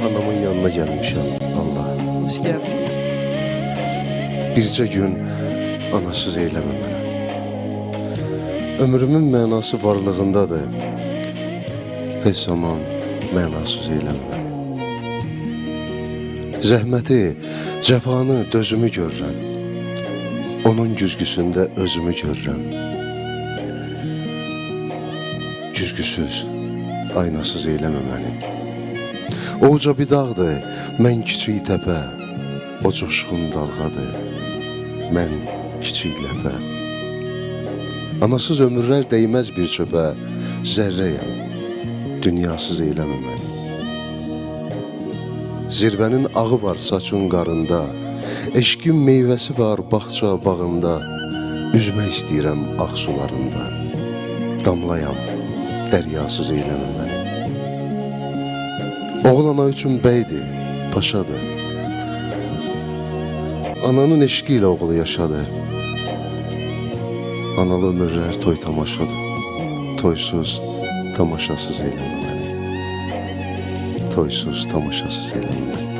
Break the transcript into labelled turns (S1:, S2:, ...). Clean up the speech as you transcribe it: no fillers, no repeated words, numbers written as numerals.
S1: Anamın yanına gelmişim. Allah.
S2: Hoş geldiniz.
S1: Bircə gün anasız eyləmə mənə. Ömrümün mənası varlığındadır. Heç zaman mənasız eyləmə məni. Zəhməti, cəfanı, dözümü görürəm. Onun güzgüsündə özümü görürəm. Güzgüsüz, aynasız eyləmə məni. O uca bir dağdır, mən kiçik təpə. O coşqun dalğadır, mən kiçik ləpə. Anasız ömürlər dəyməz bir çöpə, zərrəyəm, dünyasız eyləmə məni. Zirvənin ağı var saçın qarında, eşqin meyvəsi var bağça bağında, üzmək istəyirəm ağ sularında. Damlayam, dəryasız eyləmə məni. Oğul ana üçün bəydir, paşadır. Ananın eşqi ilə oğlu yaşadı. Analı ömürlər toy tamaşadır. Toysuz, tamaşasız eyləmə məni. Toysuz, tamaşasız eyləmə məni.